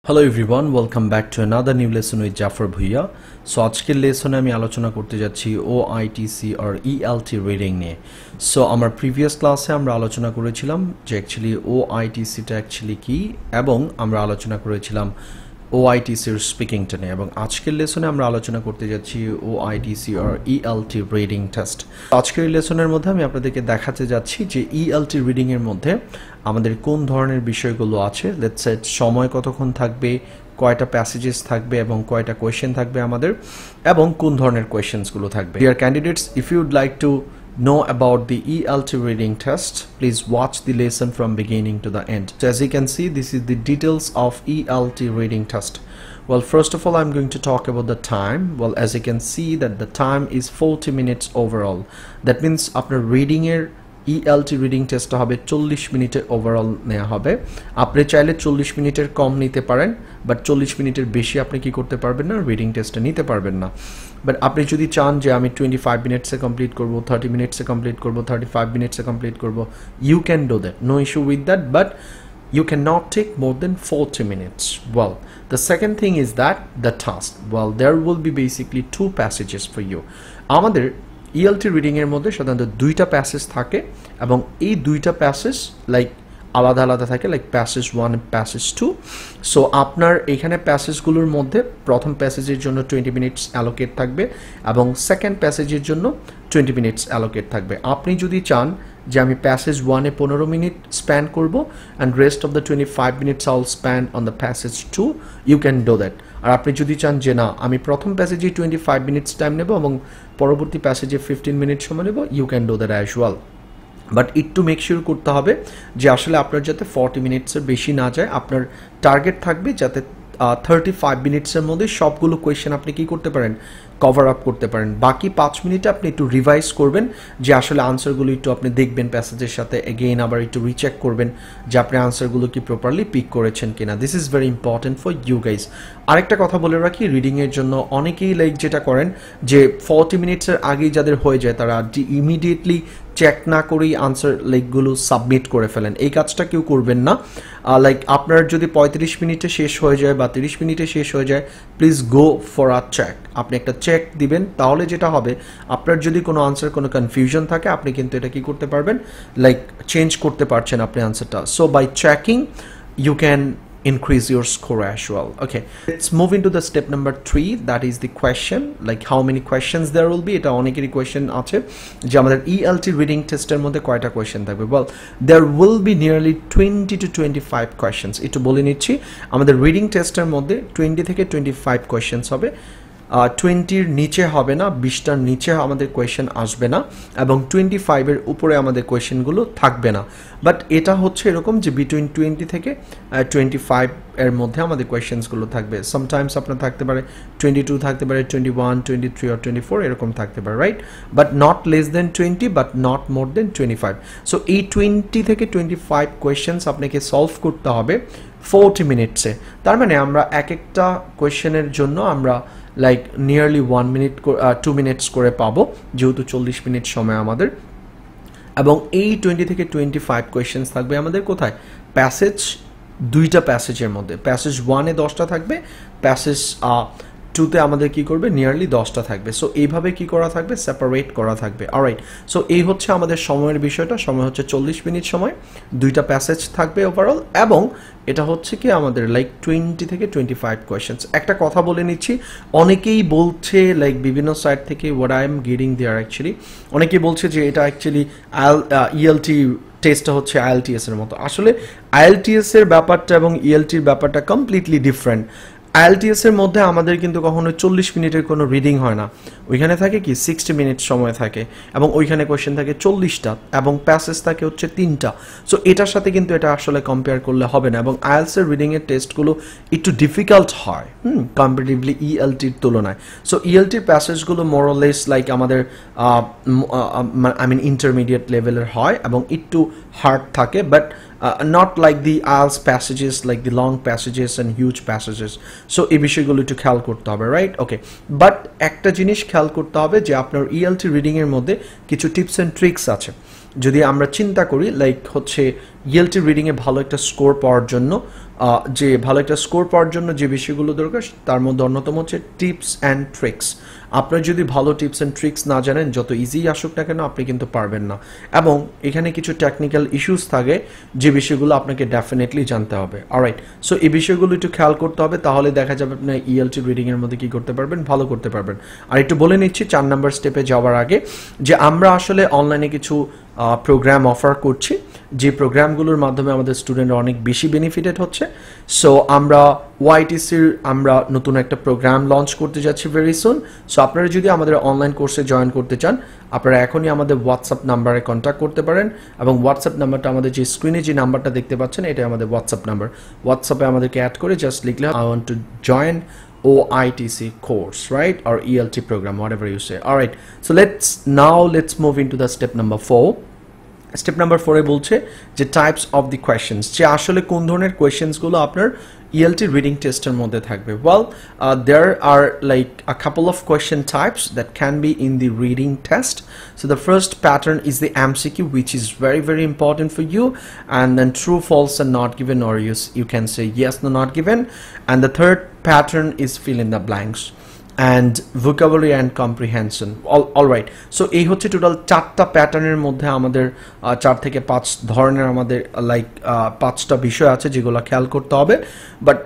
Hello everyone, welcome back to another new lesson with Jafar Bhuiya. So আজকের লেসনে আমি আলোচনা করতে যাচ্ছি OIETC or ELLT reading নিয়ে। So আমার প্রিভিয়াস ক্লাসে আমরা আলোচনা করেছিলাম যে অ্যাকচুয়ালি OIETC টা অ্যাকচুয়ালি কি এবং আমরা আলোচনা করেছিলাম OIETC এর স্পিকিংটা নিয়ে এবং আজকের লেসনে আমরা আলোচনা করতে যাচ্ছি OIETC or ELLT reading test। আজকের লেসনের মধ্যে আমি আপনাদেরকে দেখাতে যাচ্ছি যে ELLT reading এর মধ্যে আমাদের কোন ধরনের বিষয়গুলো আছে, লেটস সে সময় কতক্ষণ থাকবে, কয়টা প্যাসেজেস থাকবে এবং কয়টা কোয়েশ্চেন থাকবে আমাদের এবং কোন ধরনের কোয়েশ্চেনসগুলো থাকবে। Dear candidates, if you would like to know about the ELLT reading test, please watch the lesson from beginning to the end. So as you can see, this is the details of ELLT reading test. Well, first of all, I'm going to talk about the time. Well, as you can see that the time is 40 minutes overall. That means after reading এর ELLT reading test হবে 40 মিনিটের overall নেওয়া হবে। আপনি চাইলে 40 মিনিটের কম নিতে পারেন, বাট 40 মিনিটের বেশি আপনি কি করতে পারবেন না, রিডিং টেস্টটা নিতে পারবেন না। বাট আপনি যদি চান যে আমি 25 মিনিটসে কমপ্লিট করব, 30 মিনিটসে কমপ্লিট করব, 35 মিনিটসে কমপ্লিট করব, you can do that, no issue with that, but you cannot take more than 40 minutes. Well, the second thing is that the task. Well, there will be basically two passages for you. আমাদের ELLT reading এর মধ্যে সাধারণত দুইটা passage থাকে এবং এই দুইটা passage like আলাদা আলাদা থাকে, লাইক প্যাসেজ 1 এবং প্যাসেজ 2। সো আপনার এখানে প্যাসেজগুলোর মধ্যে প্রথম প্যাসেজের জন্য 20 মিনিটস অ্যালোকেট থাকবে এবং সেকেন্ড প্যাসেজের জন্য 20 মিনিটস অ্যালোকেট থাকবে। আপনি যদি চান যে আমি প্যাসেজ 1 এ 15 মিনিট স্পেন্ড করব and rest of the 25 minutes I will spend on the passage 2, you can do that. আর আপনি যদি চান যে না আমি প্রথম প্যাসেজে 25 মিনিটস টাইম নেব এবং পরবর্তী প্যাসেজে 15 মিনিট সময় নেব, you can do that as well. But একটু মেক শিওর করতে হবে যে আসলে আপনার যাতে 40 মিনিটসের বেশি না যায়। আপনার টার্গেট থাকবে যাতে 35 মিনিটসের মধ্যে সবগুলো কোয়েশ্চেন আপনি কি করতে পারেন, কভার আপ করতে পারেন। বাকি 5 মিনিটে আপনি একটু রিভাইজ করবেন যে আসলে আনসারগুলো একটু আপনি দেখবেন প্যাসেজের সাথে, এগেইন আবার একটু রিচেক করবেন যে আপনি আনসারগুলো কি প্রপারলি পিক করেছেন কিনা। This is very important for you guys. আরেকটা কথা বলে রাখি, রিডিংয়ের জন্য অনেকেই লাইক যেটা করেন যে 40 মিনিটসের আগেই যাদের হয়ে যায় তারা ইমিডিয়েটলি চেক না করেই আনসার লাইকগুলো সাবমিট করে ফেলেন। এই কাজটা কেউ করবেন না। লাইক আপনার যদি 35 মিনিটে শেষ হয়ে যায় বা 30 মিনিটে শেষ হয়ে যায়, please go for a check. আপনি একটা চেক দিবেন, তাহলে যেটা হবে আপনার যদি কোনো আনসার কোনো কনফিউশন থাকে আপনি কিন্তু এটা কি করতে পারবেন, লাইক চেঞ্জ করতে পারছেন আপনি আনসারটা। So by checking you can increase your score as well. Okay, let's move into the step number 3, that is the question, like how many questions there will be. এটা অনেকেরই কোয়েশ্চেন আছে যে আমাদের ELLT reading টেস্টের মধ্যে কয়টা question থাকবে। well, there will be nearly 20 to 25 questions. একটু বলে নিচ্ছি, আমাদের রিডিং টেস্টের মধ্যে 20 থেকে 25 কোয়েশ্চেন্স হবে। 20-র নিচে হবে না, 20টার নিচে আমাদের কোয়েশ্চেন আসবে না এবং 25-এর উপরে আমাদের কোয়েশ্চেনগুলো থাকবে না। বাট এটা হচ্ছে এরকম যে বিটুইন 20 থেকে 25 এর মধ্যে আমাদের কোয়েশ্চেন্সগুলো থাকবে। সামটাইমস আপনার থাকতে পারে 22, থাকতে পারে 21, 23 or 24 এরকম থাকতে পারে, right? But not less than 20, but not more than 25। So এই 20 থেকে 25 কোয়েশ্চেন্স আপনাকে সলভ করতে হবে 40 মিনিটসে। তার মানে আমরা এক একটা কোয়েশ্চেনের জন্য আমরা লাইক নিয়ারলি 1 মিনিট 2 মিনিটস করে পাবো, যেহেতু 40 মিনিট সময় আমাদের। এবং এই 20 থেকে 25 কোয়েশ্চেন্স থাকবে আমাদের কোথায়, প্যাসেজ দুইটা প্যাসেজের মধ্যে। প্যাসেজ 1-এ 10টা থাকবে, প্যাসেজ 2-তে আমাদের কি করবে নিয়ারলি 10টা থাকবে। সো এইভাবে কি করা থাকবে, সেপারেট করা থাকবে। অলরাইট, সো এই হচ্ছে আমাদের সময়ের বিষয়টা। সময় হচ্ছে 40 মিনিট সময়, দুইটা প্যাসেজ থাকবে ওভারঅল এবং এটা হচ্ছে কি আমাদের লাইক 20 থেকে 25 কোয়েশ্চেন্স। একটা কথা বলে নিচ্ছি, অনেকেই বলছে লাইক বিভিন্ন সাইট থেকে what I am getting there actually, অনেকেই বলছে যে এটা অ্যাকচুয়ালি ELLT টেস্টটা হচ্ছে IELTS এর মতো। আসলে IELTS এর ব্যাপারটা এবং ELLTর ব্যাপারটা কমপ্লিটলি ডিফারেন্ট। IELTS এর মধ্যে আমাদের কিন্তু কখনো 40 মিনিটের কোনো রিডিং হয় না, ওইখানে থাকে কি 60 মিনিট সময় থাকে এবং ওইখানে কোয়েশ্চেন থাকে 40টা এবং প্যাসেজ থাকে হচ্ছে 3টা। সো এটার সাথে কিন্তু এটা আসলে কম্পেয়ার করলে হবে না এবং IELTS এর রিডিংয়ের টেস্টগুলো একটু ডিফিকাল্ট হয় কম্পারেটিভলি ELTর তুলনায়। সো ELTর প্যাসেজগুলো মোরলেস লাইক আমাদের আই মিন ইন্টারমিডিয়েট লেভেলের হয় এবং একটু হার্ড থাকে, but not like the IELTS passages, like the long passages and huge passages. So এই বিষয়গুলো একটু খেয়াল করতে হবে, রাইট? ওকে, বাট একটা জিনিস খেয়াল করতে হবে যে আপনার ELLT রিডিং এর মধ্যে কিছু টিপস এন্ড ট্রিক্স আছে। যদি আমরা চিন্তা করি লাইক হচ্ছে ELT রিডিংয়ে ভালো একটা স্কোর পাওয়ার জন্য যে ভালো একটা স্কোর পাওয়ার জন্য যে বিষয়গুলো দরকার তার মধ্যে অন্যতম হচ্ছে টিপস অ্যান্ড ট্রিক্স। আপনারা যদি ভালো টিপস অ্যান্ড ট্রিক্স না জানেন যত ইজি আসুক না কেন আপনি কিন্তু পারবেন না, এবং এখানে কিছু টেকনিক্যাল ইস্যুস থাকে যে বিষয়গুলো আপনাকে ডেফিনেটলি জানতে হবে। অলরাইট, সো এই বিষয়গুলো একটু খেয়াল করতে হবে, তাহলে দেখা যাবে আপনি ELT রিডিংয়ের মধ্যে কী করতে পারবেন, ভালো করতে পারবেন। আর একটু বলে নিচ্ছি 4 নাম্বার স্টেপে যাওয়ার আগে যে আমরা আসলে অনলাইনে কিছু প্রোগ্রাম অফার করছি, যে প্রোগ্রামগুলোর মাধ্যমে আমাদের স্টুডেন্টরা অনেক বেশি বেনিফিটেড হচ্ছে। সো আমরা OIETCর আমরা নতুন একটা প্রোগ্রাম লঞ্চ করতে যাচ্ছি ভেরি সুন। সো আপনারা যদি আমাদের অনলাইন কোর্সে জয়েন করতে চান আপনারা এখনই আমাদের হোয়াটসঅ্যাপ নাম্বারে কন্ট্যাক্ট করতে পারেন, এবং হোয়াটসঅ্যাপ নাম্বারটা আমাদের যে স্ক্রিনে যে নাম্বারটা দেখতে পাচ্ছেন এটা আমাদের হোয়াটসঅ্যাপ নাম্বার। হোয়াটসঅ্যাপে আমাদেরকে অ্যাড করে জাস্ট লিখলে I want to join OIETC course, right, or ELT program, whatever you say. All right, so let's move into the step number 4. Step number 4 এ বলছে যে টাইপস অফ দি কোয়েশ্চেন্স, যে আসলে কোন ধরনের কোয়েশ্চেন্সগুলো আপনার ELT রিডিং টেস্টের মধ্যে থাকবে। Well there are like a couple of question types that can be in the reading test. So the first pattern is the MCQ, which is very very important for you, and then true, false and not given, or you can say yes, no, not given. And the third pattern is fill in the blanks and vocabulary and comprehension. All right, so এই হচ্ছে total 4টা প্যাটার্নের মধ্যে আমাদের 4 থেকে 5 ধরনের আমাদের like 5টা বিষয় আছে যেগুলো খেয়াল করতে হবে। বাট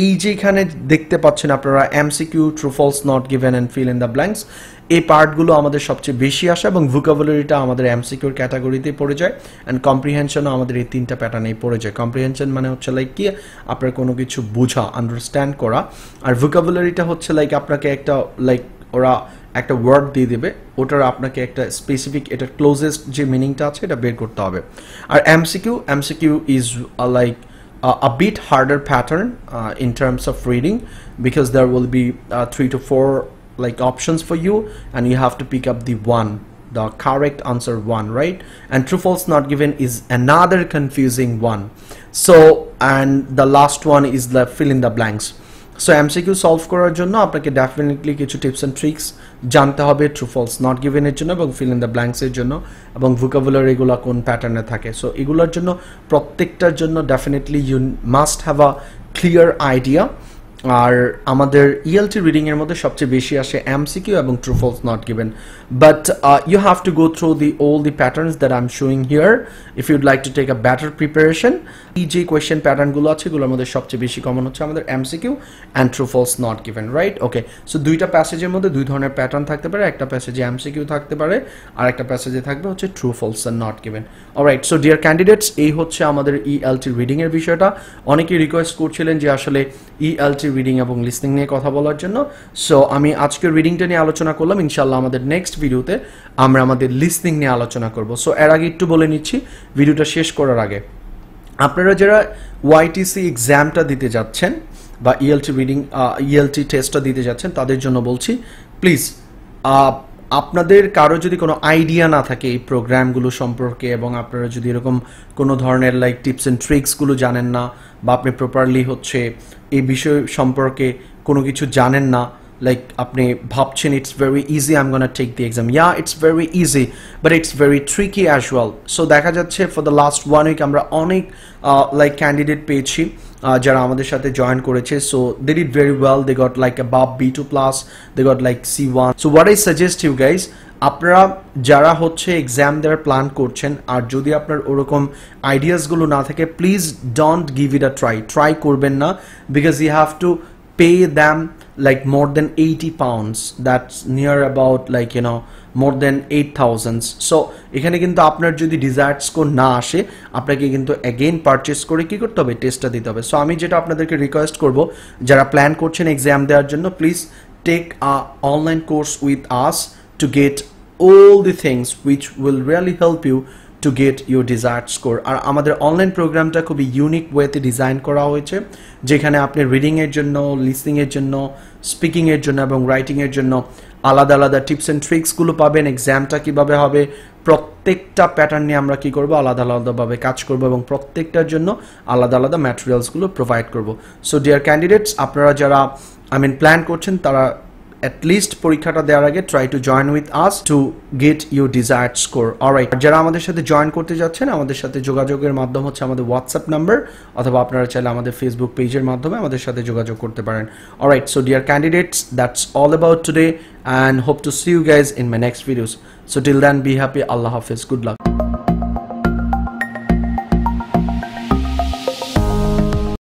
এই যেখানে দেখতে পাচ্ছেন আপনারা MCQ, true, false, not given and fill in the blanks, এই পার্টগুলো আমাদের সবচেয়ে বেশি আসে, এবং ভোকাবুলারিটা আমাদের MCQর ক্যাটাগরিতেই পড়ে যায়, অ্যান্ড কম্প্রিহেনশনও আমাদের এই 3টা প্যাটার্নেই পড়ে যায়। কম্প্রিহেনশন মানে হচ্ছে লাইক কি আপনার কোনো কিছু বোঝা, আন্ডারস্ট্যান্ড করা, আর ভোকাবুলারিটা হচ্ছে লাইক আপনাকে একটা লাইক ওরা একটা ওয়ার্ড দিয়ে দেবে, ওটার আপনাকে একটা স্পেসিফিক এটার ক্লোজেস্ট যে মিনিংটা আছে এটা বের করতে হবে। আর MCQ is like a bit harder pattern in terms of reading, because there will be 3 to 4 like options for you, and you have to pick up the correct answer one, right? And true, false, not given is another confusing one. So, and the last one is the fill in the blanks. So MCQ solve করার জন্য আপনাকে definitely কিছু tips and tricks জানতে হবে true, false, not given এর জন্য, এবং feel in the blanks এর জন্য, এবং ভোকাবুলারি এগুলো কোন প্যাটার্নে থাকে। সো এগুলোর জন্য প্রত্যেকটার জন্য definitely you must have a clear idea. আর আমাদের ELT রিডিং এর মধ্যে সবচেয়ে বেশি আসে MCQ এবং true, false, not given, but you have to go through all the patterns that I'm showing here if you'd like to take a better preparation. এই যে কোয়েশ্চেন প্যাটার্নগুলো আছে এগুলোর মধ্যে সবচেয়ে বেশি কমন হচ্ছে আমাদের MCQ and true, false, not given, right? Okay, so দুইটা প্যাসেজের মধ্যে দুই ধরনের প্যাটার্ন থাকতে পারে, একটা প্যাসেজে MCQ থাকতে পারে আর একটা প্যাসেজে থাকবে হচ্ছে true, false and not given. Alright, so dear candidates, এই হচ্ছে আমাদের ELT রিডিং এর বিষয়টা। অনেকেই রিকোয়েস্ট করছিলেন যে আসলে ELT রিডিং এবং লিসনিং নিয়ে কথা বলার জন্য, সো আমি আজকের রিডিংটা নিয়ে আলোচনা করলাম। ইনশাআল্লাহ আমাদের নেক্সট ভিডিওতে আমরা আমাদের লিসনিং নিয়ে আলোচনা করব। সো এর আগে একটু বলে নিচ্ছি ভিডিওটা শেষ করার আগে, আপনারা যারা OIETC এক্সামটা দিতে যাচ্ছেন বা ELT রিডিং ELT টেস্টটা দিতে যাচ্ছেন তাদের জন্য বলছি, প্লিজ আপনাদের কারো যদি কোনো আইডিয়া না থাকে এই প্রোগ্রামগুলো সম্পর্কে, এবং আপনারা যদি এরকম কোনো ধরনের লাইক টিপস অ্যান্ড ট্রিক্সগুলো জানেন না, বা আপনি প্রপারলি হচ্ছে এই বিষয় সম্পর্কে কোনো কিছু জানেন না, like আপনি ভাবছেন it's very easy, I'm gonna take the exam. Yeah, it's very easy, but it's very tricky as well. So দেখা যাচ্ছে for the last 1 week আমরা অনেক like candidate পেয়েছি যারা আমাদের সাথে জয়েন করেছে, so they did very well, they got like above B2+, they got like C1. So what I suggest you guys, আপনারা যারা হচ্ছে এক্সাম দেওয়ার প্ল্যান করছেন আর যদি আপনার ওরকম আইডিয়াসগুলো না থাকে, please don't give it a try করবেন না, because you have to pay them like more than 80 pounds, that's near about like you know more than 8,000. so এখানে কিন্তু আপনার যদি ডিজায়ার্ড স্কোর না আসে আপনাকে কিন্তু अगेन পারচেজ করে কি করতে হবে, টেস্টটা দিতে হবে। সো আমি যেটা আপনাদেরকে রিকোয়েস্ট করব, যারা প্ল্যান করছেন এক্সাম দেওয়ার জন্য, please take a online course with us to get all the things which will really help you to get your desired score. আর আমাদের অনলাইন প্রোগ্রামটা খুবই ইউনিক ওয়েতে ডিজাইন করা হয়েছে, যেখানে আপনি রিডিং এর জন্য, লিসনিং এর জন্য, স্পিকিং এর জন্য এবং রাইটিং এর জন্য আলাদা আলাদা টিপস এন্ড ট্রিক্স গুলো পাবেন। এক্সামটা কিভাবে হবে, প্রত্যেকটা প্যাটার্ন নিয়ে আমরা কি করব, আলাদা আলাদাভাবে কাজ করব এবং প্রত্যেকটার জন্য আলাদা আলাদা ম্যাটেরিয়ালস গুলো প্রোভাইড করব। সো ডিয়ার ক্যান্ডিডেটস, আপনারা যারা প্ল্যান করছেন তারা at least পরীক্ষাটা দেওয়ার আগে try to join with us to get your desired score. Alright, যারা আমাদের সাথে জয়েন করতে যাচ্ছেন আমাদের সাথে যোগাযোগের মাধ্যম হচ্ছে আমাদের WhatsApp নাম্বার অথবা আপনারা চাইলে আমাদের Facebook পেজের মাধ্যমে আমাদের সাথে যোগাযোগ করতে পারেন. Alright, so dear candidates, that's all about today and hope to see you guys in my next videos. So till then, be happy. Allah Hafiz. Good luck.